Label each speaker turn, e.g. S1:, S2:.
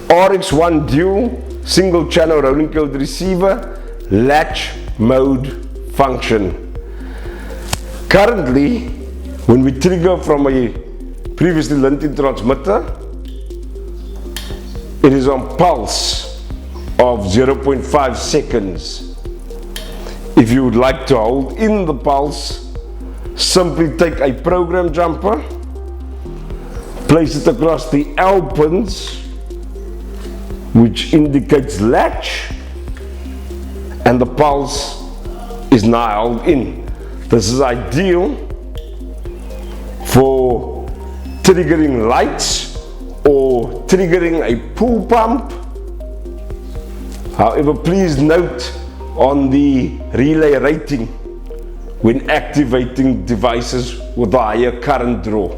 S1: RX1 dual single channel rolling code receiver, latch mode function. Currently, when we trigger from a previously learned transmitter, it is on pulse of 0.5 seconds. If you would like to hold in the pulse, simply take a program jumper, place it across the L pins, which indicates latch, and the pulse is now held in. This is ideal for triggering lights or triggering a pool pump. However, please note on the relay rating when activating devices with a higher current draw.